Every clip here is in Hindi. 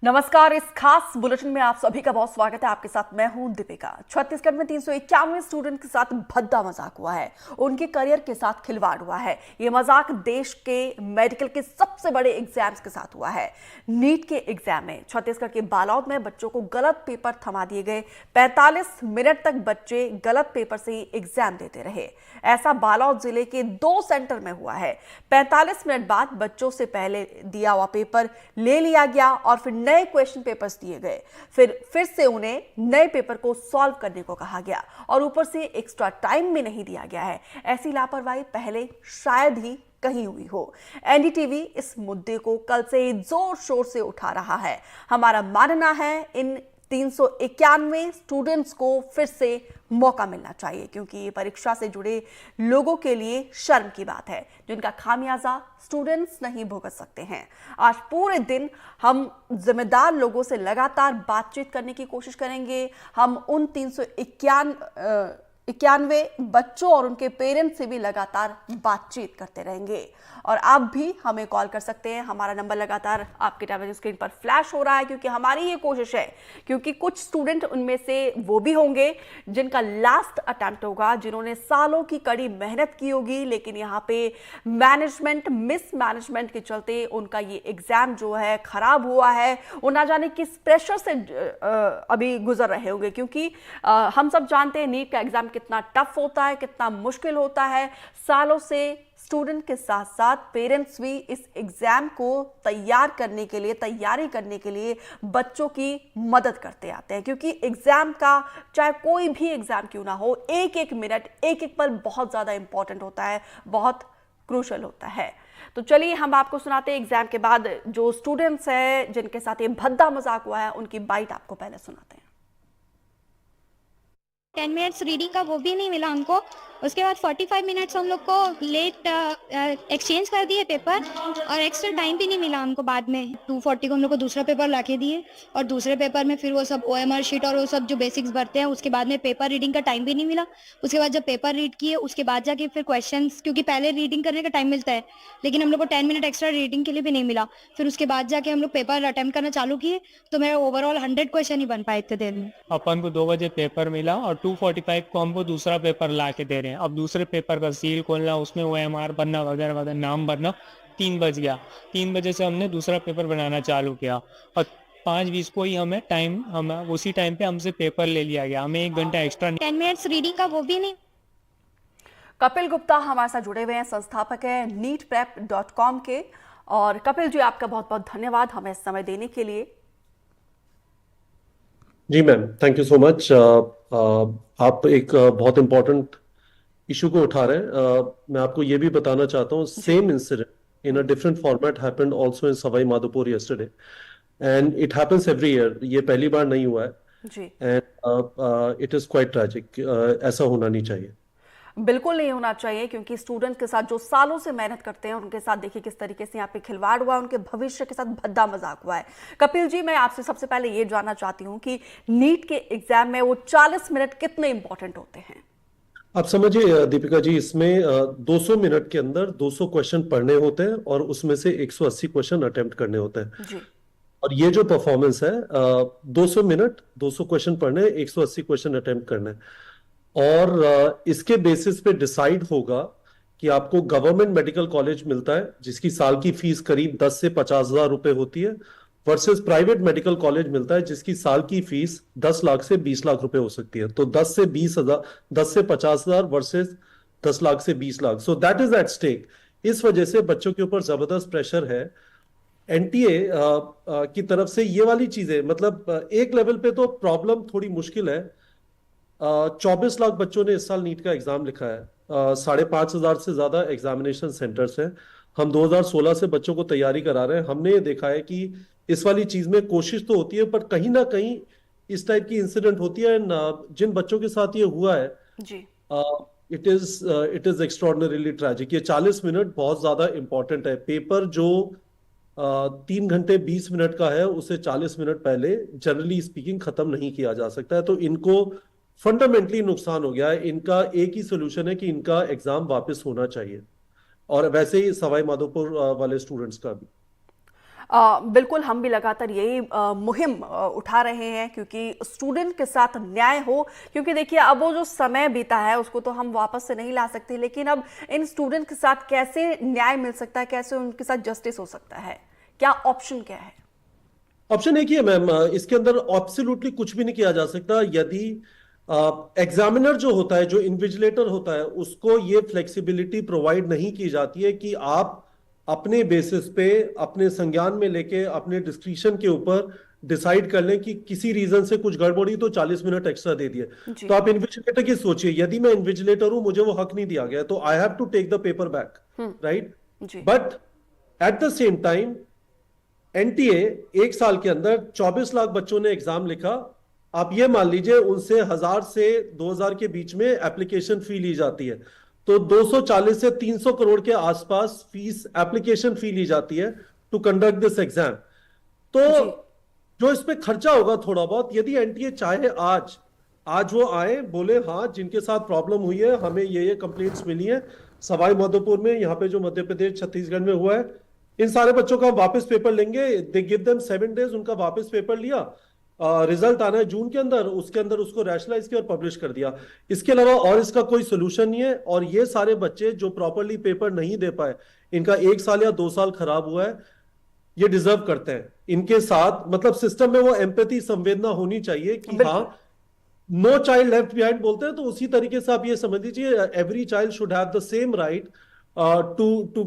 नमस्कार। इस खास बुलेटिन में आप सभी का बहुत स्वागत है। आपके साथ मैं हूं दीपिका। छत्तीसगढ़ में 391 स्टूडेंट के साथ भद्दा मजाक हुआ है। उनके करियर के साथ खिलवाड़ हुआ है। ये मजाक देश के मेडिकल के सबसे बड़े एग्जाम्स के साथ हुआ है। नीट के एग्जाम में छत्तीसगढ़ के बालोद में बच्चों को गलत पेपर थमा दिए गए। 45 मिनट तक बच्चे गलत पेपर से ही एग्जाम देते रहे। ऐसा बालोद जिले के 2 सेंटर में हुआ है। 45 मिनट बाद बच्चों से पहले दिया हुआ पेपर ले लिया गया और फिर नए क्वेश्चन पेपर्स दिए गए। फिर से उन्हें नए पेपर को सॉल्व करने को कहा गया और ऊपर से एक्स्ट्रा टाइम भी नहीं दिया गया है। ऐसी लापरवाही पहले शायद ही कहीं हुई हो। एनडीटीवी इस मुद्दे को कल से ही जोर शोर से उठा रहा है। हमारा मानना है इन 391 स्टूडेंट्स को फिर से मौका मिलना चाहिए, क्योंकि ये परीक्षा से जुड़े लोगों के लिए शर्म की बात है, जिनका खामियाजा स्टूडेंट्स नहीं भुगत सकते हैं। आज पूरे दिन हम जिम्मेदार लोगों से लगातार बातचीत करने की कोशिश करेंगे। हम उन 391 बच्चों और उनके पेरेंट्स से भी लगातार बातचीत करते रहेंगे। और आप भी हमें कॉल कर सकते हैं। हमारा नंबर लगातार आपके टेलीविजन स्क्रीन पर फ्लैश हो रहा है, क्योंकि हमारी ये कोशिश है, क्योंकि कुछ स्टूडेंट उनमें से वो भी होंगे जिनका लास्ट अटेम्प्ट होगा, जिन्होंने सालों की कड़ी मेहनत की होगी, लेकिन यहाँ पे मिसमैनेजमेंट के चलते उनका ये एग्जाम जो है खराब हुआ है। वो ना जाने किस प्रेशर से अभी गुजर रहे होंगे, क्योंकि हम सब जानते हैं नीट का एग्जाम कितना टफ होता है, कितना मुश्किल होता है। सालों से स्टूडेंट के साथ साथ पेरेंट्स भी इस एग्जाम को तैयारी करने के लिए बच्चों की मदद करते आते हैं, क्योंकि एग्जाम का चाहे कोई भी एग्जाम क्यों ना हो, एक एक मिनट एक एक पल बहुत ज्यादा इंपॉर्टेंट होता है, बहुत क्रूशल होता है। तो चलिए हम आपको सुनाते हैं एग्जाम के बाद जो स्टूडेंट्स हैं जिनके साथ ये भद्दा मजाक हुआ है, उनकी बाइट आपको पहले सुनाते हैं। 10 मिनट्स रीडिंग का वो भी नहीं मिला हमको। उसके बाद 45 मिनट्स हम लोग को लेट एक्सचेंज कर दिए पेपर, और एक्स्ट्रा टाइम भी नहीं मिला हमको। बाद में 240 को हम लोग को दूसरा पेपर लाके दिए, और दूसरे पेपर में फिर वो सब OMR शीट और वो सब जो बेसिक्स भरते हैं, उसके बाद में पेपर रीडिंग का टाइम भी नहीं मिला। उसके बाद जब पेपर रीड किए उसके बाद जाके फिर क्वेश्चंस, क्योंकि पहले रीडिंग करने का टाइम मिलता है, लेकिन हम लोग को 10 मिनट एक्स्ट्रा रीडिंग के लिए भी नहीं मिला। फिर उसके बाद जाके हम लोग पेपर अटेम्प्ट करना चालू किए, तो मेरा ओवरऑल 100 क्वेश्चन ही बन पाए इतने देर में। अपन को 2 बजे पेपर मिला और 2:45 को हमको दूसरा पेपर ला के दे रहे हैं। अब दूसरे पेपर का सील खोलना, उसमें OMR बनना वगैरह वगैरह, नाम भरना। 3 बज गया। 3 बजे से हमने दूसरा पेपर बनाना चालू किया और 5:20 को ही हम उसी टाइम पे हमसे पेपर ले लिया गया। हमें 1 घंटा एक्स्ट्रा 10 मिनट्स रीडिंग का वो भी नहीं। कपिल गुप्ता हमारे साथ जुड़े हुए हैं, संस्थापक हैं neetprep.com के। और कपिल जी, आपका बहुत बहुत धन्यवाद हमें समय देने के लिए। जी ma'am, thank you so much. आप एक बहुत इम्पोर्टेंट इशू को उठा रहे हैं। मैं आपको ये भी बताना चाहता हूँ, same incident in a different format happened also in Sawai Madhopur yesterday, and it happens every year. ये पहली बार नहीं हुआ है जी, and it is quite tragic. ऐसा होना नहीं चाहिए, बिल्कुल नहीं होना चाहिए, क्योंकि स्टूडेंट के साथ जो सालों से मेहनत करते हैं उनके साथ देखिए किस तरीके से यहाँ पे खिलवाड़ हुआ है, उनके भविष्य के साथ भद्दा मजाक हुआ है। कपिल जी, मैं आपसे सबसे पहले ये जानना चाहती हूँ कि नीट के एग्जाम में वो 40 मिनट कितने इंपॉर्टेंट होते हैं? आप समझिए दीपिका जी, इसमें 200 मिनट के अंदर 200 क्वेश्चन पढ़ने होते हैं और उसमें से 180 क्वेश्चन अटेम्प्ट करने होते हैं। जी, और ये जो परफॉर्मेंस है, 200 मिनट 200 क्वेश्चन पढ़ने, 180 क्वेश्चन अटेम्प्ट करने, और इसके बेसिस पे डिसाइड होगा कि आपको गवर्नमेंट मेडिकल कॉलेज मिलता है जिसकी साल की फीस करीब 10 से 50,000 रुपए होती है, वर्सेस प्राइवेट मेडिकल कॉलेज मिलता है जिसकी साल की फीस 10 लाख से 20 लाख रुपए हो सकती है। तो 10 से 50,000 वर्सेस 10 लाख से 20 lakh, so that is at stake. इस वजह से बच्चों के ऊपर जबरदस्त प्रेशर है। एनटीए की तरफ से ये वाली चीजें, मतलब एक लेवल पे तो प्रॉब्लम थोड़ी मुश्किल है। 24 लाख बच्चों ने इस साल नीट का एग्जाम लिखा है। 5,500 से ज्यादा एग्जामिनेशन सेंटर्स हैं। हम 2016 से बच्चों को तैयारी करा रहे हैं। हमने ये देखा है कि इस वाली चीज में कोशिश तो होती है, पर कहीं ना कहीं इस टाइप की इंसिडेंट होती है। जिन बच्चों के साथ ये हुआ है, जी, इट इज एक्स्ट्रॉर्डनरीली ट्रैजिक। ये 40 मिनट बहुत ज्यादा इंपॉर्टेंट है। पेपर जो 3 घंटे 20 मिनट का है, उसे 40 मिनट पहले जनरली स्पीकिंग खत्म नहीं किया जा सकता है। तो इनको फंडामेंटली नुकसान हो गया है। इनका एक ही सोल्यूशन है कि इनका एग्जाम वापस होना चाहिए, और वैसे ही सवाई माधोपुर वाले स्टूडेंट्स का भी। बिल्कुल, हम भी लगातार यही मुहिम उठा रहे हैं क्योंकि स्टूडेंट के साथ न्याय हो। क्योंकि देखिए, अब वो जो समय बीता है उसको तो हम वापस से नहीं ला सकते, लेकिन अब इन स्टूडेंट के साथ कैसे न्याय मिल सकता है, कैसे उनके साथ जस्टिस हो सकता है, क्या ऑप्शन क्या है? ऑप्शन एक ही है मैम, इसके अंदर एब्सोल्युटली कुछ भी नहीं किया जा सकता। यदि एग्जामिनर जो होता है, जो इन्विजिलेटर होता है, उसको ये फ्लेक्सिबिलिटी प्रोवाइड नहीं की जाती है कि आप अपने बेसिस पे, अपने संज्ञान में लेके, अपने डिस्क्रिशन के ऊपर डिसाइड कर लें कि किसी रीजन से कुछ गड़बड़ी तो 40 मिनट एक्स्ट्रा दे दिए। जी। तो आप इन्विजिलेटर की सोचिए, यदि मैं इन्विजिलेटर हूं, मुझे वो हक नहीं दिया गया, तो I have to take the paper back, right? जी। But at the same time NTA एक साल के अंदर 24 लाख बच्चों ने एग्जाम लिखा। आप ये मान लीजिए उनसे 1000 से 2000 के बीच में एप्लीकेशन फी ली जाती है, तो 240 से 300 करोड़ के आसपास फीस, एप्लीकेशन फी ली जाती है टू कंडक्ट दिस एग्जाम। तो जी। जो इस पे खर्चा होगा थोड़ा बहुत, यदि एनटीए चाहे आज आज वो आए, बोले हाँ जिनके साथ प्रॉब्लम हुई है, हमें ये कंप्लेंट्स मिली है सवाई माधोपुर में, यहाँ पे जो मध्य प्रदेश छत्तीसगढ़ में हुआ है, इन सारे बच्चों का हम वापस पेपर लेंगे। दे गिव देम 7 डेज, उनका वापस पेपर लिया, रिजल्ट आना है जून के अंदर, उसके अंदर उसको रैशनलाइज किया और पब्लिश कर दिया। इसके अलावा और इसका कोई सोल्यूशन नहीं है। और ये सारे बच्चे जो प्रॉपरली पेपर नहीं दे पाए, इनका 1 साल या 2 साल खराब हुआ है, ये डिजर्व करते हैं। इनके साथ मतलब सिस्टम में वो एम्पैथी, संवेदना होनी चाहिए कि हाँ, नो चाइल्ड लेफ्ट बिहाइंड बोलते हैं, तो उसी तरीके से आप ये समझ लीजिए, every child should have the same right to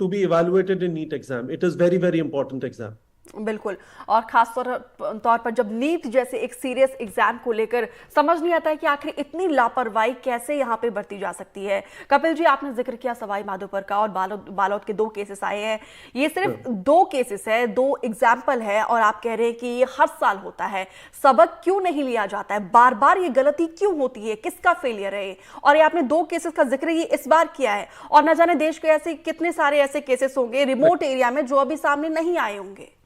be evaluated in NEET exam. It is very very important exam. बिल्कुल। और खास तौर पर जब नीट जैसे एक सीरियस एग्जाम को लेकर समझ नहीं आता है कि आखिर इतनी लापरवाही कैसे यहाँ पे बरती जा सकती है। कपिल जी, आपने जिक्र किया सवाई माधोपुर का और बालोद के 2 केसेस आए हैं। ये सिर्फ 2 केसेस है, 2 एग्जाम्पल है, और आप कह रहे हैं कि ये हर साल होता है। सबक क्यों नहीं लिया जाता है? बार बार ये गलती क्यों होती है? किसका फेलियर है? और ये आपने 2 केसेस का जिक्र ये इस बार किया है, और न जाने देश के ऐसे कितने सारे ऐसे केसेस होंगे रिमोट एरिया में जो अभी सामने नहीं आए होंगे।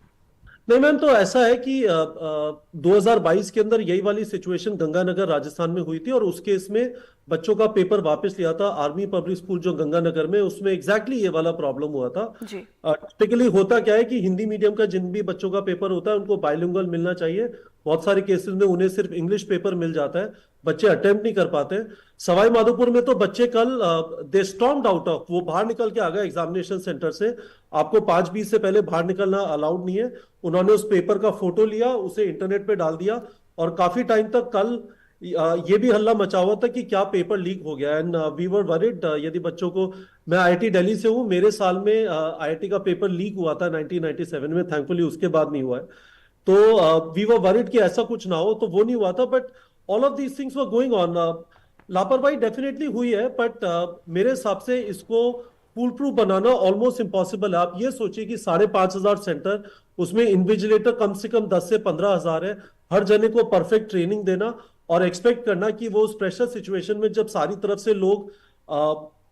नहीं मैम, तो ऐसा है कि 2022 के अंदर यही वाली सिचुएशन गंगानगर राजस्थान में हुई थी, और उस केस में बच्चों का पेपर वापस लिया था आर्मी पब्लिक स्कूल जो गंगानगर में, उसमें एग्जैक्टली ये वाला प्रॉब्लम हुआ था। टिपिकली होता क्या है कि हिंदी मीडियम का जिन भी बच्चों का पेपर होता है उनको बाइलिंगुअल मिलना चाहिए। बहुत सारे केसेस में उन्हें सिर्फ इंग्लिश पेपर मिल जाता है, बच्चे अटेम्प्ट नहीं कर पाते। सवाई माधोपुर में तो बच्चे कल दे स्टॉर्म्ड आउट ऑफ, वो बाहर निकल के आ गए एग्जामिनेशन सेंटर से। आपको 5:20 से पहले बाहर निकलना अलाउड नहीं है। उन्होंने उस पेपर का फोटो लिया, उसे इंटरनेट पे डाल दिया, और काफी टाइम तक कल ये भी हल्ला मचा हुआ था कि क्या पेपर लीक हो गया। एंड वी वर वरीड, यदि बच्चों को, मैं आईआईटी दिल्ली से हूँ, मेरे साल में आईआईटी का पेपर लीक हुआ था 1997 में, थैंकफुली उसके बाद नहीं हुआ है। तो वी वर वरीड कि ऐसा कुछ ना हो, तो वो नहीं हुआ था। But all of these things were going on. लापरवाही डेफिनेटली हुई है, बट मेरे हिसाब से इसको फूल प्रूफ बनाना ऑलमोस्ट इम्पॉसिबल है। आप ये सोचिए कि 5,500 सेंटर, उसमें इन्विजिलेटर कम से कम 10 से 15,000 है, हर जने को परफेक्ट ट्रेनिंग देना और एक्सपेक्ट करना कि वो उस प्रेशर सिचुएशन में, जब सारी तरफ से लोग,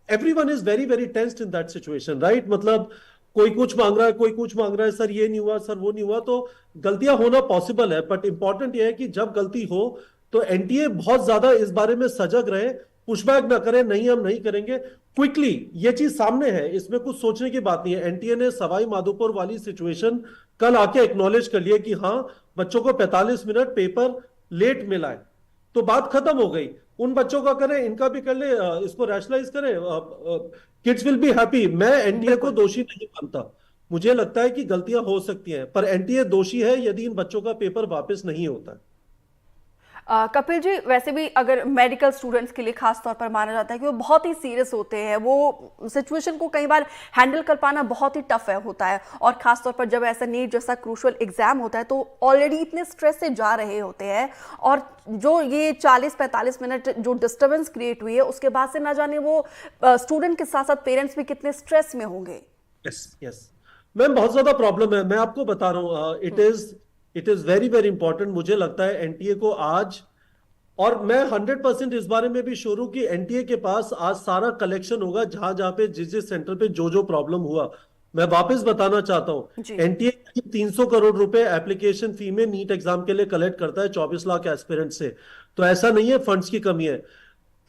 everyone is very very tensed in that situation, right? मतलब कोई कुछ मांग रहा है, कोई कुछ मांग रहा है, सर ये नहीं हुआ, सर वो नहीं हुआ, तो गलतियां होना पॉसिबल है। बट इंपॉर्टेंट ये है कि जब गलती हो तो एनटीए बहुत ज्यादा इस बारे में सजग रहे, पुशबैक ना करें, नहीं हम नहीं करेंगे, क्विकली। ये चीज सामने है, इसमें कुछ सोचने की बात नहीं है। एनटीए ने सवाई माधोपुर वाली सिचुएशन कल आके एक्नॉलेज कर लिया कि हाँ, बच्चों को 45 मिनट पेपर लेट मिला है, तो बात खत्म हो गई। उन बच्चों का करें, इनका भी कर ले, इसको रैशनलाइज करें, किड्स विल बी हैप्पी। मैं एनटीए को दोषी नहीं मानता, मुझे लगता है कि गलतियां हो सकती हैं, पर एनटीए दोषी है यदि इन बच्चों का पेपर वापस नहीं होता है। कपिल जी, वैसे भी अगर मेडिकल स्टूडेंट्स के लिए खास तौर पर माना जाता है कि वो बहुत ही सीरियस होते हैं, वो सिचुएशन को कई बार हैंडल कर पाना बहुत ही टफ होता है, और खास तौर पर जब ऐसा नीट जैसा क्रूशियल एग्जाम होता है तो ऑलरेडी इतने स्ट्रेस से जा रहे होते हैं, और जो ये 40-45 मिनट जो डिस्टर्बेंस क्रिएट हुई है उसके बाद से ना जाने वो स्टूडेंट के साथ साथ पेरेंट्स भी कितने स्ट्रेस में होंगे। यस मैम, बहुत ज्यादा प्रॉब्लम है। मैं आपको बता रहा हूँ, it is very very important. मुझे लगता है एनटीए को आज, और मैं 100% इस बारे में भी श्योर हूं कि एनटीए के पास आज सारा कलेक्शन होगा, जहां जहां पे, जिस सेंटर पे जो प्रॉब्लम हुआ। मैं वापस बताना चाहता हूं, एनटीए 300 करोड़ रुपए एप्लीकेशन फी में नीट एग्जाम के लिए कलेक्ट करता है 24 लाख एस्पिरेंट से। तो ऐसा नहीं है फंड्स की कमी है,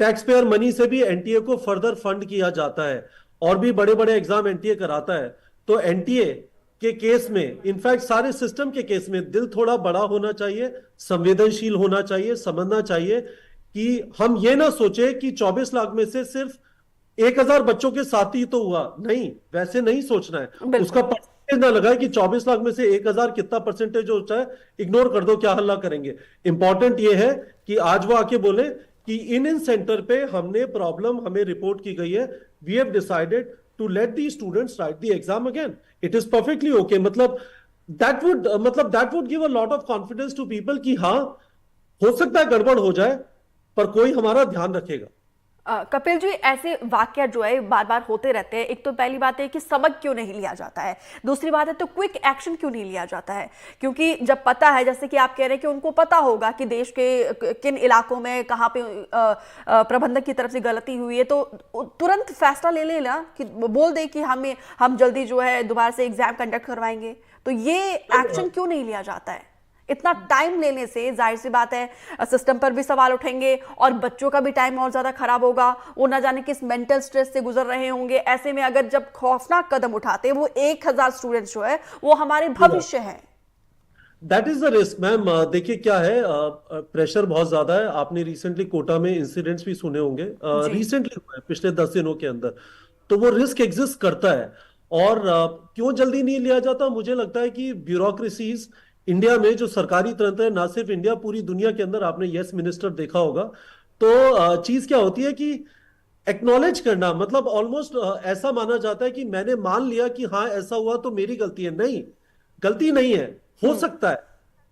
टैक्स पेयर मनी से भी एनटीए को फर्दर फंड किया जाता है, और भी बड़े बड़े एग्जाम एनटीए कराता है। तो एनटीए के केस में, इनफैक्ट सारे सिस्टम के केस में दिल थोड़ा बड़ा होना चाहिए, संवेदनशील होना चाहिए, समझना चाहिए कि हम ये ना सोचे कि 24 लाख में से सिर्फ 1000 बच्चों के साथ ही तो हुआ, नहीं, वैसे नहीं सोचना है। बिल्कुल। उसका परसेंटेज ना लगाए कि 24 लाख में से 1000 कितना परसेंटेज होता है, इग्नोर कर दो, क्या हल्ला करेंगे। इंपॉर्टेंट ये है कि आज वो आके बोले कि इन सेंटर पे हमने प्रॉब्लम, हमें रिपोर्ट की गई है, we have decided to let the students write the exam again, it is perfectly okay. मतलब that would give a lot of confidence to people कि हाँ, हो सकता है गड़बड़ हो जाए पर कोई हमारा ध्यान रखेगा। कपिल जी, ऐसे वाकया जो है बार बार होते रहते हैं। एक तो पहली बात है कि सबक क्यों नहीं लिया जाता है, दूसरी बात है तो क्विक एक्शन क्यों नहीं लिया जाता है। क्योंकि जब पता है, जैसे कि आप कह रहे हैं कि उनको पता होगा कि देश के किन इलाकों में कहाँ पे प्रबंधक की तरफ से गलती हुई है, तो तुरंत फैसला ले लेना कि बोल दे कि हम जल्दी जो है दोबारा से एग्जाम कंडक्ट करवाएंगे। तो ये एक्शन क्यों नहीं लिया जाता है? इतना टाइम लेने से जाहिर सी बात है सिस्टम पर भी सवाल उठेंगे और बच्चों का भी टाइम और ज्यादा खराब होगा। वो ना जाने किस मेंटल स्ट्रेस से गुजर रहे होंगे। ऐसे में अगर जब खौफनाक कदम उठाते, वो 1000 स्टूडेंट्स जो है वो हमारे भविष्य है। That is the risk ma'am. देखिए क्या है, प्रेशर बहुत ज्यादा है। आपने रिसेंटली कोटा में इंसिडेंट्स भी सुने होंगे, रिसेंटली हुए पिछले 10 दिनों के अंदर। तो वो रिस्क एग्जिस्ट करता है। और क्यों जल्दी नहीं लिया जाता? मुझे लगता है कि ब्यूरोक्रेसीज इंडिया में, जो सरकारी तंत्र है, ना सिर्फ इंडिया, पूरी दुनिया के अंदर, आपने यस मिनिस्टर देखा होगा। तो चीज क्या होती है कि एक्नॉलेज करना, मतलब ऑलमोस्ट ऐसा माना जाता है कि मैंने मान लिया कि हाँ ऐसा हुआ तो मेरी गलती है। नहीं, गलती नहीं है, हो सकता है।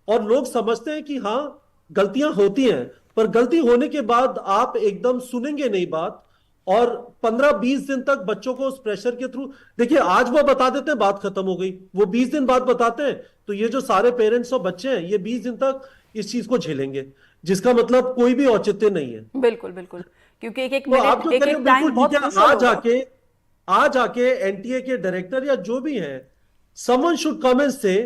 और लोग समझते हैं कि हाँ गलतियां होती हैं, पर गलती होने के बाद आप एकदम सुनेंगे नहीं बात, और 15-20 दिन तक बच्चों को उस प्रेशर के थ्रू, देखिए आज वो बता देते हैं बात खत्म हो गई, वो 20 दिन बाद बताते हैं, तो ये जो सारे पेरेंट्स और बच्चे हैं ये 20 दिन तक इस चीज को झेलेंगे, जिसका मतलब कोई भी औचित्य नहीं है। बिल्कुल बिल्कुल, क्योंकि एक तो आप जो मिनट, करें एक टाइम बिल्कुल बहुत ठीक है। क्रूशियल होगा। आज आके एनटीए के डायरेक्टर या जो भी हैं, समवन शुड कम एंड से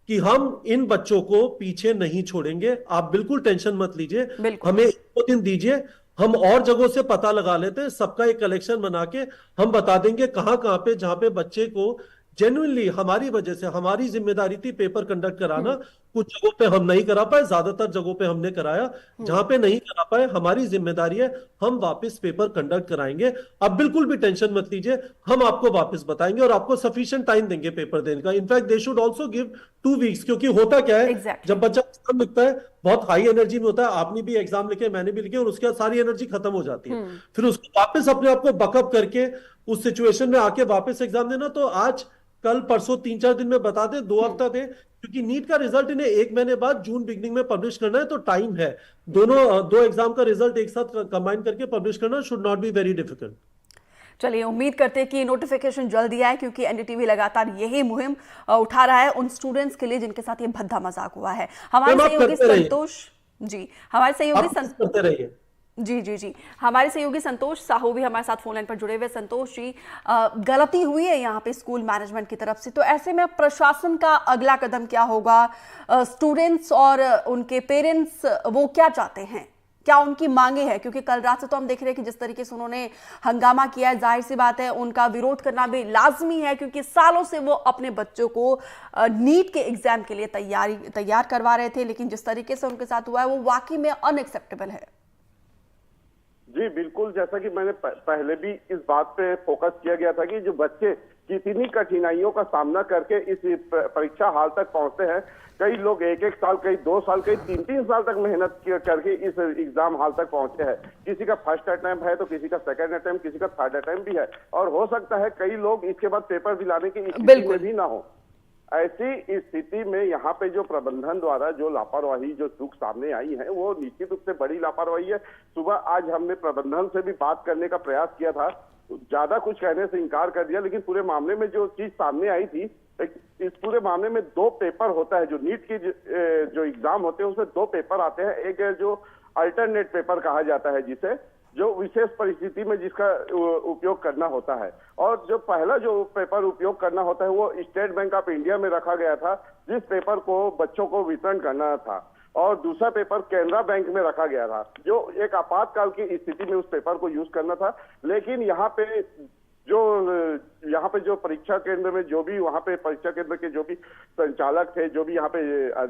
कि हम इन बच्चों को पीछे नहीं छोड़ेंगे, आप बिल्कुल टेंशन मत लीजिए, बिल्कुल। हमें 2 दिन दीजिए, हम और जगहों से पता लगा लेते हैं, सबका एक कलेक्शन बना के हम बता देंगे कहां कहां पे, जहां पे बच्चे को जेन्युइनली हमारी वजह से, हमारी जिम्मेदारी थी पेपर कंडक्ट कराना, कुछ जगहों पे हम नहीं करा पाए, ज्यादातर जगहों पे हमने कराया, जहां पे नहीं करा पाए हमारी जिम्मेदारी है, हम वापस पेपर कंडक्ट कराएंगे। अब बिल्कुल भी टेंशन मत लीजिए, हम आपको वापस बताएंगे और आपको सफिशिएंट टाइम देंगे पेपर देने का। In fact they should also give 2 weeks, क्योंकि होता क्या है, Exactly. जब बच्चा एग्जाम लिखता है बहुत हाई एनर्जी में होता है, आपने भी एग्जाम लिखे, मैंने भी लिखे, और उसके बाद सारी एनर्जी खत्म हो जाती है, फिर उसको वापस अपने आप को बकअप करके उस सिचुएशन में आके वापस एग्जाम देना। तो आज कल परसों 3-4 दिन में बता दें, 2 हफ्ता दें, क्योंकि नीट का रिजल्ट इन्हें 1 महीने बाद जून बिगनिंग में पब्लिश करना है, तो टाइम है। दो एग्जाम का रिजल्ट एक साथ कंबाइन करके पब्लिश करना should not be very difficult. चलिए, उम्मीद करते हैं कि नोटिफिकेशन जल्दी आए, क्योंकि एनडीटीवी लगातार यही मुहिम उठा रहा है उन स्टूडेंट्स के लिए जिनके साथ ये भद्दा मजाक हुआ है। हमारे सहयोगी संतोष जी, हमारे सहयोगी करते रहिए। जी, हमारे सहयोगी संतोष साहू भी हमारे साथ फोन लाइन पर जुड़े हुए। संतोष जी, गलती हुई है यहाँ पे स्कूल मैनेजमेंट की तरफ से, तो ऐसे में प्रशासन का अगला कदम क्या होगा? स्टूडेंट्स और उनके पेरेंट्स वो क्या चाहते हैं, क्या उनकी मांगे हैं? क्योंकि कल रात से तो हम देख रहे हैं कि जिस तरीके से उन्होंने हंगामा किया है, जाहिर सी बात है उनका विरोध करना भी लाजमी है, क्योंकि सालों से वो अपने बच्चों को नीट के एग्जाम के लिए तैयार करवा रहे थे, लेकिन जिस तरीके से उनके साथ हुआ है वो वाकई में अनएक्सेप्टेबल है। जी बिल्कुल, जैसा कि मैंने पहले भी इस बात पे फोकस किया गया था कि जो बच्चे कितनी कठिनाइयों का सामना करके इस परीक्षा हाल तक पहुंचते हैं। कई लोग 1-1 साल, कई 2 साल, कई 3-3 साल तक मेहनत करके इस एग्जाम हाल तक पहुंचे हैं। किसी का फर्स्ट अटेम्प्ट है तो किसी का सेकंड अटेम्प्ट, किसी का थर्ड अटेम्प्ट भी है, और हो सकता है कई लोग इसके बाद पेपर दिलाने की स्थिति में भी ना हो। ऐसी स्थिति में यहाँ पे जो प्रबंधन द्वारा जो लापरवाही, जो चूक सामने आई है, वो निश्चित रूप से बड़ी लापरवाही है। सुबह आज हमने प्रबंधन से भी बात करने का प्रयास किया था, ज्यादा कुछ कहने से इनकार कर दिया, लेकिन पूरे मामले में जो चीज सामने आई थी, इस पूरे मामले में 2 पेपर होता है। जो नीट की जो एग्जाम होते हैं उसमें 2 पेपर आते हैं। एक जो अल्टरनेट पेपर कहा जाता है, जिसे जो विशेष परिस्थिति में जिसका उपयोग करना होता है, और जो पहला जो पेपर उपयोग करना होता है वो स्टेट बैंक ऑफ इंडिया में रखा गया था, जिस पेपर को बच्चों को वितरण करना था, और दूसरा पेपर कैनरा बैंक में रखा गया था, जो एक आपातकाल की स्थिति में उस पेपर को यूज करना था। लेकिन यहाँ पे जो यहाँ पे जो परीक्षा केंद्र में जो भी वहाँ पे परीक्षा केंद्र के जो भी संचालक थे, जो भी यहाँ पे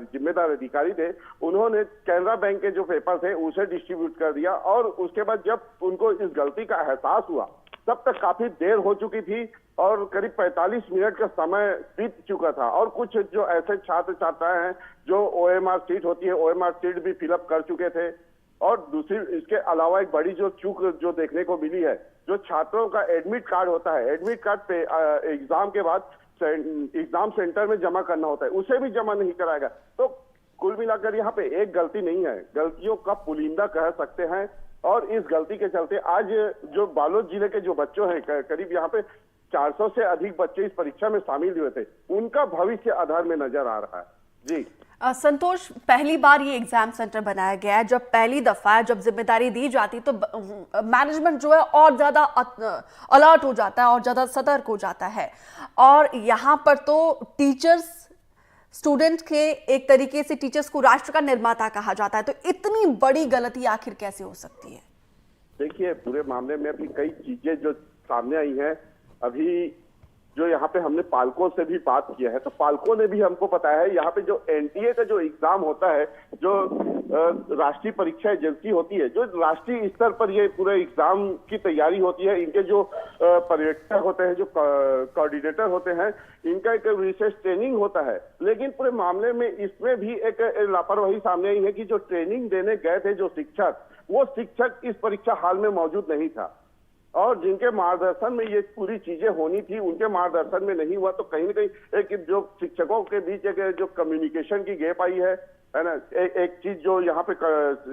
जिम्मेदार अधिकारी थे, उन्होंने कैनरा बैंक के जो पेपर थे उसे डिस्ट्रीब्यूट कर दिया। और उसके बाद जब उनको इस गलती का एहसास हुआ तब तक काफी देर हो चुकी थी और करीब 45 मिनट का समय बीत चुका था। और कुछ जो ऐसे छात्र छात्राएं हैं जो OMR सीट होती है, OMR सीट भी फिलअप कर चुके थे। और दूसरी इसके अलावा एक बड़ी जो चूक जो देखने को मिली है, जो छात्रों का एडमिट कार्ड होता है, एडमिट कार्ड पे एग्जाम के बाद एग्जाम सेंटर में जमा करना होता है, उसे भी जमा नहीं कराएगा। तो कुल मिलाकर यहाँ पे एक गलती नहीं है, गलतियों का पुलिंदा कह सकते हैं। और इस गलती के चलते आज जो बालोद जिले के जो बच्चों हैं, करीब यहाँ पे 400 से अधिक बच्चे इस परीक्षा में शामिल हुए थे, उनका भविष्य आधार में नजर आ रहा है। जी संतोष, पहली बार ये एग्जाम सेंटर बनाया गया है, जब पहली दफा जब जिम्मेदारी दी जाती तो मैनेजमेंट जो है और ज्यादा अलर्ट हो जाता है और ज्यादा सतर्क हो जाता है। और यहाँ पर तो टीचर्स स्टूडेंट के एक तरीके से टीचर्स को राष्ट्र का निर्माता कहा जाता है, तो इतनी बड़ी गलती आखिर कैसे हो सकती है? देखिए, पूरे मामले में अभी कई चीजें जो सामने आई हैं। अभी जो यहाँ पे हमने पालकों से भी बात किया है, तो पालकों ने भी हमको बताया है यहाँ पे जो NTA का जो एग्जाम होता है, जो राष्ट्रीय परीक्षा एजेंसी होती है, जो राष्ट्रीय स्तर पर ये पूरे एग्जाम की तैयारी होती है, इनके जो पर्यवेक्षक होते हैं, जो कोऑर्डिनेटर होते हैं, इनका एक विशेष ट्रेनिंग होता है। लेकिन पूरे मामले में इसमें भी एक लापरवाही सामने आई है कि जो ट्रेनिंग देने गए थे जो शिक्षक, वो शिक्षक इस परीक्षा हाल में मौजूद नहीं था। और जिनके मार्गदर्शन में ये पूरी चीजें होनी थी, उनके मार्गदर्शन में नहीं हुआ। तो कहीं ना कहीं एक जो शिक्षकों के बीच एक जो कम्युनिकेशन की गैप आई है ना, एक चीज जो यहाँ पे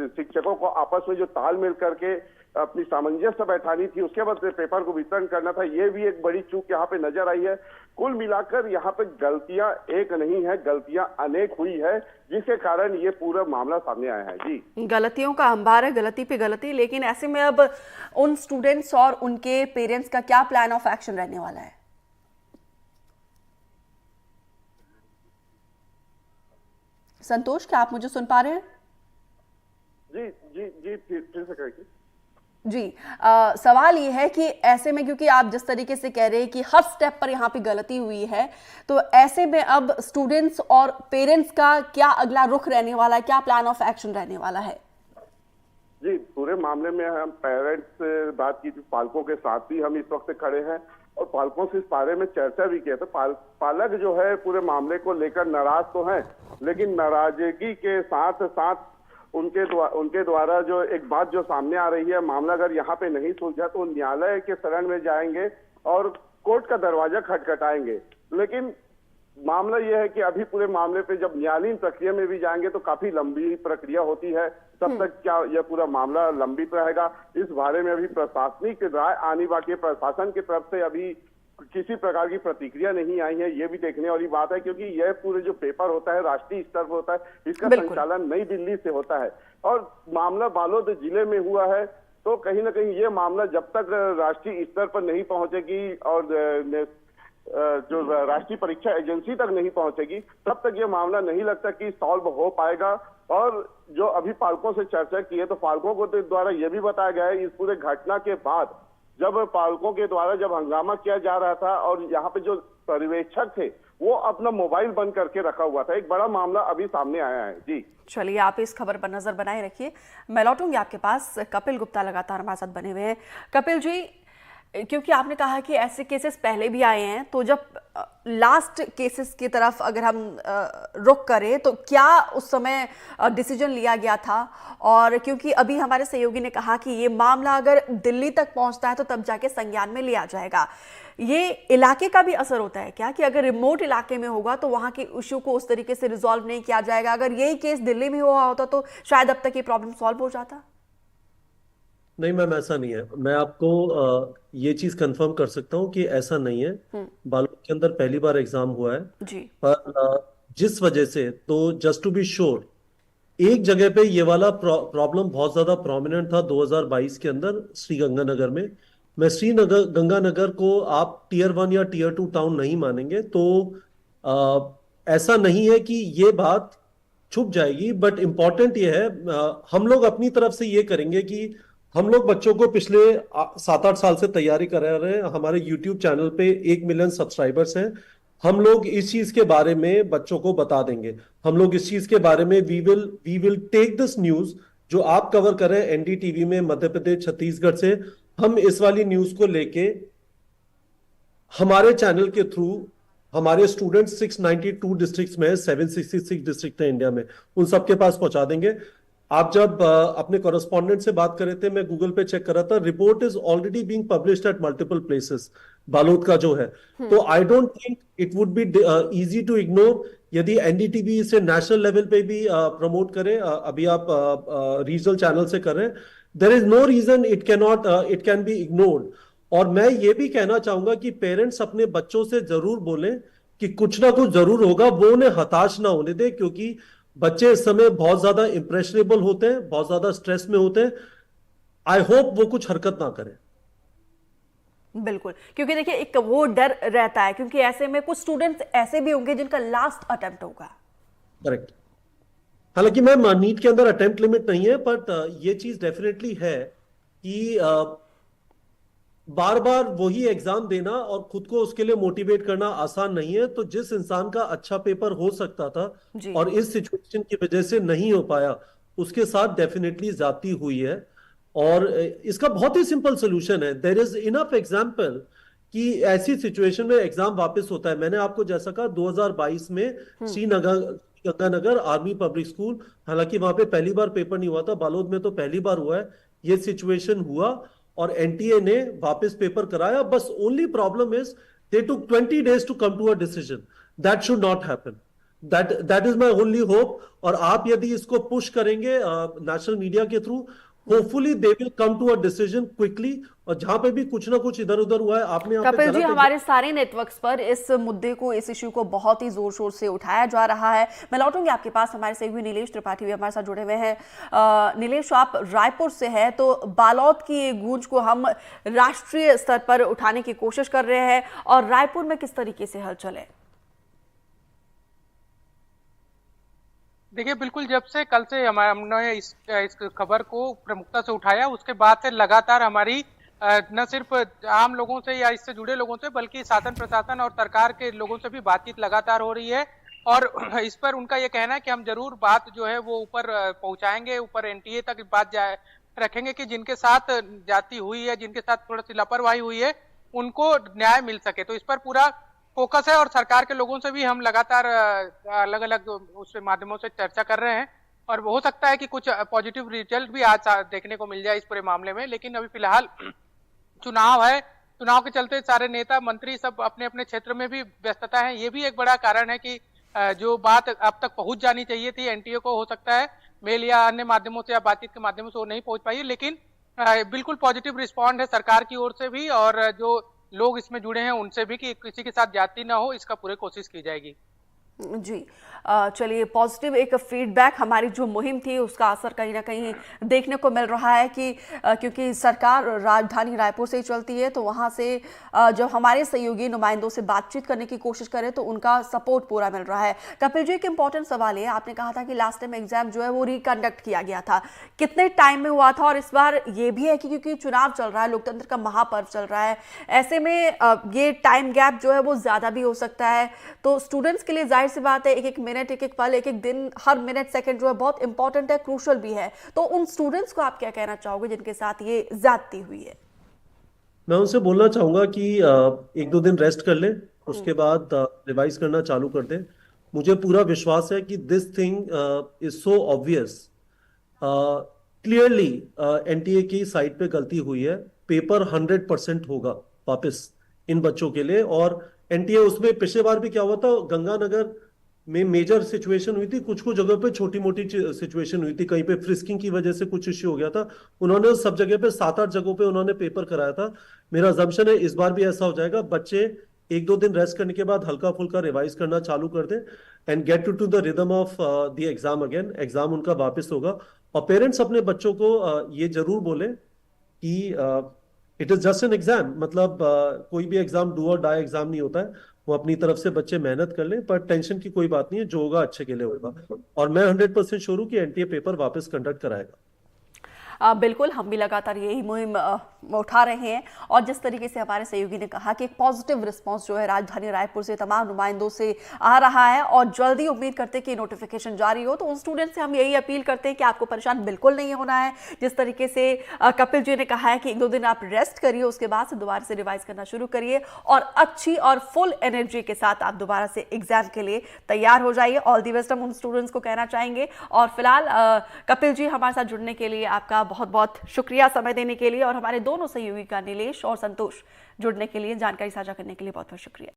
शिक्षकों को आपस में जो तालमेल करके अपनी सामंजस्य बैठानी थी, उसके बाद पेपर को वितरण करना था, ये भी एक बड़ी चूक यहाँ पे नजर आई है। कुल मिलाकर यहाँ पे गलतियां एक नहीं है, गलतियां अनेक हुई है, जिसके कारण ये पूरा मामला सामने आया है। जी, गलतियों का अंबार है, गलती पे गलती। लेकिन ऐसे में अब उन स्टूडेंट्स और उनके पेरेंट्स का क्या प्लान ऑफ एक्शन रहने वाला है? संतोष, क्या आप मुझे सुन पा रहे हैं? जी जी जी, फिर से कहिए। जी, सवाल ये है कि ऐसे में, क्योंकि आप जिस तरीके से कह रहे हैं कि हर स्टेप पर यहाँ पे गलती हुई है, तो ऐसे में अब स्टूडेंट्स और पेरेंट्स का क्या अगला रुख रहने वाला है, क्या प्लान ऑफ एक्शन रहने वाला है? जी, पूरे मामले में हम पेरेंट्स से बात की थी, पालकों के साथ भी हम इस वक्त खड़े हैं और पालकों से इस बारे में चर्चा भी किया। तो पालक जो है पूरे मामले को लेकर नाराज तो हैं, लेकिन नाराजगी के साथ साथ उनके द्वारा जो एक बात जो सामने आ रही है, मामला अगर यहाँ पे नहीं सुलझा तो न्यायालय के शरण में जाएंगे और कोर्ट का दरवाजा खटखटाएंगे। लेकिन मामला यह है कि अभी पूरे मामले पे जब न्यायालयीन प्रक्रिया में भी जाएंगे तो काफी लंबी प्रक्रिया होती है, तब तक क्या यह पूरा मामला लंबित रहेगा, इस बारे में अभी प्रशासनिक राय आनी बाकी है। प्रशासन की तरफ से अभी किसी प्रकार की प्रतिक्रिया नहीं आई है, ये भी देखने वाली बात है, क्योंकि यह पूरे जो पेपर होता है राष्ट्रीय स्तर पर होता है, इसका संचालन नई दिल्ली से होता है और मामला बालोद जिले में हुआ है। तो कहीं ना कहीं ये मामला जब तक राष्ट्रीय स्तर पर नहीं पहुंचेगी और जो राष्ट्रीय परीक्षा एजेंसी तक नहीं पहुंचेगी, तब तक ये मामला नहीं लगता कि सॉल्व हो पाएगा। और जो अभी पालकों से चर्चा की है, तो पालकों को द्वारा यह भी बताया गया है, इस पूरे घटना के बाद जब पालकों के द्वारा जब हंगामा किया जा रहा था और यहाँ पे जो पर्यवेक्षक थे वो अपना मोबाइल बंद करके रखा हुआ था, एक बड़ा मामला अभी सामने आया है। जी, चलिए, आप इस खबर पर नजर बनाए रखिए। मैं लौटूंगी आपके पास। कपिल गुप्ता लगातार हमारे साथ बने हुए हैं। कपिल जी, क्योंकि आपने कहा कि ऐसे केसेस पहले भी आए हैं, तो जब लास्ट केसेस की तरफ अगर हम रुख करें तो क्या उस समय डिसीजन लिया गया था? और क्योंकि अभी हमारे सहयोगी ने कहा कि ये मामला अगर दिल्ली तक पहुंचता है तो तब जाके संज्ञान में लिया जाएगा, ये इलाके का भी असर होता है क्या कि अगर रिमोट इलाके में होगा तो वहां के इश्यू को उस तरीके से रिजॉल्व नहीं किया जाएगा? अगर यही केस दिल्ली में हुआ होता तो शायद अब तक ये प्रॉब्लम सॉल्व हो जाता। नहीं मैम, ऐसा नहीं है। मैं आपको ये चीज कंफर्म कर सकता हूँ कि ऐसा नहीं है। बालोद के अंदर पहली बार एग्जाम हुआ है जी। पर जिस वजह से, तो जस्ट टू बी श्योर, एक जगह पे ये वाला प्रॉब्लम बहुत ज्यादा प्रोमिनेंट था 2022 के अंदर श्री गंगानगर में। मैं श्रीनगर गंगानगर को आप टियर 1 या टियर 2 टाउन नहीं मानेंगे, तो ऐसा नहीं है कि ये बात छुप जाएगी। बट इंपॉर्टेंट ये है, हम लोग अपनी तरफ से ये करेंगे कि हम लोग बच्चों को पिछले 7-8 साल से तैयारी करा रहे हैं। हमारे YouTube चैनल पे 1 मिलियन सब्सक्राइबर्स हैं। हम लोग इस चीज के बारे में बच्चों को बता देंगे। हम लोग इस चीज के बारे में we will take this news जो आप कवर कर रहे हैं एनडीटीवी में, मध्य प्रदेश, छत्तीसगढ़ से, हम इस वाली न्यूज को लेके हमारे चैनल के थ्रू हमारे स्टूडेंट्स 692 डिस्ट्रिक्ट्स में, 766 डिस्ट्रिक्ट है इंडिया में, उन सबके पास पहुंचा देंगे। आप जब अपने कॉरेस्पॉन्डेंट से बात कर रहे थे, मैं गूगल पे चेक कर रहा था, report is already being published at multiple places, Balod का जो है। तो I don't think it would be easy to ignore यदि एनडीटीवी इसे नेशनल लेवल पे भी प्रमोट करे। अभी आप रीजनल चैनल से कर रहे हैं, there is no reason it can be ignored. और मैं ये भी कहना चाहूंगा कि पेरेंट्स अपने बच्चों से जरूर बोलें कि कुछ ना कुछ जरूर होगा, वो उन्हें हताश ना होने दे, क्योंकि बच्चे इस समय बहुत ज्यादा इंप्रेशनेबल होते हैं, बहुत ज्यादा स्ट्रेस में होते हैं। आई होप वो कुछ हरकत ना करें। बिल्कुल, क्योंकि देखिए एक वो डर रहता है, क्योंकि ऐसे में कुछ स्टूडेंट्स ऐसे भी होंगे जिनका लास्ट अटेम्प्ट होगा। करेक्ट। हालांकि मैम नीट के अंदर अटेम्प्ट लिमिट नहीं है, बट ये चीज डेफिनेटली है कि बार बार वही एग्जाम देना और खुद को उसके लिए मोटिवेट करना आसान नहीं है। तो जिस इंसान का अच्छा पेपर हो सकता था जी। और इस सिचुएशन की वजह से नहीं हो पाया, उसके साथ डेफिनेटली ज्यादती हुई है। और इसका बहुत ही सिंपल सोल्यूशन है, देयर इज इनफ एग्जाम्पल कि ऐसी सिचुएशन में एग्जाम वापस होता है। मैंने आपको जैसा कहा 2022 में Srinagar Ganganagar army public school, हालांकि वहां पे पहली बार पेपर नहीं हुआ था, बालोद में तो पहली बार हुआ है, ये सिचुएशन हुआ और एनटीए ने वापस पेपर कराया। बस only problem is they took 20 days to come to a decision. That should not happen. That is my only hope. और आप यदि इसको पुश करेंगे नेशनल मीडिया के through, hopefully they will come to a decision quickly. और जहां पे भी कुछ ना कुछ इधर उधर हुआ है, आपने यहाँ पे कपिल जी, गलत हमारे सारे नेटवर्क्स पर इस मुद्दे को, इस इश्यू को बहुत ही जोर शोर से उठाया जा रहा है। मैं लौटूंगी आपके पास, हमारे सहयोगी नीलेश त्रिपाठी भी हमारे साथ जुड़े हुए हैं। नीलेश, आप रायपुर से हैं, तो बालोद की गूंज को हम राष्ट्रीय स्तर पर उठाने की कोशिश कर रहे हैं, और रायपुर में किस तरीके से हलचल है? देखिए, बिल्कुल जब से कल से हमने इस खबर को प्रमुखता से उठाया, उसके बाद से लगातार हमारी न सिर्फ आम लोगों से या इससे जुड़े लोगों से, बल्कि शासन प्रशासन और सरकार के लोगों से भी बातचीत लगातार हो रही है। और इस पर उनका ये कहना है कि हम जरूर बात जो है वो ऊपर पहुंचाएंगे, ऊपर एनटीए तक बात रखेंगे कि जिनके साथ जाति हुई है, जिनके साथ थोड़ी सी लापरवाही हुई है, उनको न्याय मिल सके। तो इस पर पूरा फोकस है और सरकार के लोगों से भी हम लगातार अलग अलग उसके माध्यमों से चर्चा कर रहे हैं, और हो सकता है कि कुछ पॉजिटिव रिजल्ट भी आज देखने को मिल जाए इस पूरे मामले में। लेकिन अभी फिलहाल चुनाव है, चुनाव के चलते सारे नेता मंत्री सब अपने अपने क्षेत्र में भी व्यस्तता है। ये भी एक बड़ा कारण है कि जो बात अब तक पहुंच जानी चाहिए थी एनटीए को, हो सकता है मेल या अन्य माध्यमों से या बातचीत के माध्यमों से वो नहीं पहुंच पाई। लेकिन बिल्कुल पॉजिटिव रिस्पॉन्ड है सरकार की ओर से भी, और जो लोग इसमें जुड़े हैं उनसे भी, कि किसी के साथ जाति ना हो, इसका पूरी कोशिश की जाएगी। जी, चलिए, पॉजिटिव एक फीडबैक, हमारी जो मुहिम थी उसका असर कहीं ना कहीं देखने को मिल रहा है कि क्योंकि सरकार राजधानी रायपुर से ही चलती है, तो वहाँ से जब हमारे सहयोगी नुमाइंदों से बातचीत करने की कोशिश करें तो उनका सपोर्ट पूरा मिल रहा है। कपिल जी, एक इंपॉर्टेंट सवाल है, आपने कहा था कि लास्ट टाइम एग्जाम जो है वो रिकंडक्ट किया गया था, कितने टाइम में हुआ था? और इस बार ये भी है कि क्योंकि चुनाव चल रहा है, लोकतंत्र का महापर्व चल रहा है, ऐसे में ये टाइम गैप जो है वो ज़्यादा भी हो सकता है। तो स्टूडेंट्स के लिए जाहिर सी बात है, एक एक मिनट, एक एक पल, एक एक दिन, हर मिनट सेकंड जो है बहुत इंपॉर्टेंट है, क्रूशल भी है। तो उन स्टूडेंट्स को आप क्या कहना चाहोगे जिनके साथ ये ज्यादती हुई है? मैं उनसे बोलना चाहूंगा कि 1-2 दिन रेस्ट कर ले, उसके बाद रिवाइज करना चालू कर दे। मुझे पूरा विश्वास है कि this thing is so obvious, clearly NTA की साइड पे गलती हुई है। पेपर 100% होगा वापस इन बच्चों के लिए। और एनटीए उसमें पिछले बार भी क्या हुआ था, गंगानगर में मेजर सिचुएशन हुई थी, कुछ कुछ जगह पे छोटी मोटी सिचुएशन हुई थी, कहीं पे फ्रिस्किंग की वजह से कुछ इश्यू हो गया था। उन्होंने सब जगह पे 7-8 जगहों पे उन्होंने पेपर कराया था। मेरा अजम्पशन है इस बार भी ऐसा हो जाएगा। बच्चे 1-2 दिन रेस्ट करने के बाद हल्का फुल्का रिवाइज करना चालू कर दें and get to the rhythm of the exam again. Exam उनका वापस होगा। और पेरेंट्स अपने बच्चों को ये जरूर बोले कि it is just an exam, मतलब कोई भी एग्जाम डू और डाई एग्जाम नहीं होता है। वो अपनी तरफ से बच्चे मेहनत कर लें, पर टेंशन की कोई बात नहीं है, जो होगा अच्छे के लिए होगा। और मैं 100% श्योर हूं कि एनटीए पेपर वापस कंडक्ट कराएगा। बिल्कुल हम भी लगातार यही मुहिम उठा रहे हैं और जिस तरीके से हमारे सहयोगी ने कहा कि एक पॉजिटिव रिस्पांस जो है राजधानी रायपुर से तमाम नुमाइंदों से आ रहा है और जल्दी उम्मीद करते हैं कि नोटिफिकेशन जारी हो। तो उन स्टूडेंट से हम यही अपील करते हैं कि आपको परेशान बिल्कुल नहीं होना है। जिस तरीके से कपिल जी ने कहा है कि 1-2 दिन आप रेस्ट करिए, उसके बाद से दोबारा से रिवाइज करना शुरू करिए और अच्छी और फुल एनर्जी के साथ आप दोबारा से एग्जाम के लिए तैयार हो जाइए। ऑल दी बेस्ट हम उन स्टूडेंट्स को कहना चाहेंगे। और फिलहाल कपिल जी हमारे साथ जुड़ने के लिए आपका बहुत बहुत शुक्रिया, समय देने के लिए, और हमारे दोनों सहयोगी का नीलेश और संतोष जुड़ने के लिए, जानकारी साझा करने के लिए बहुत बहुत शुक्रिया।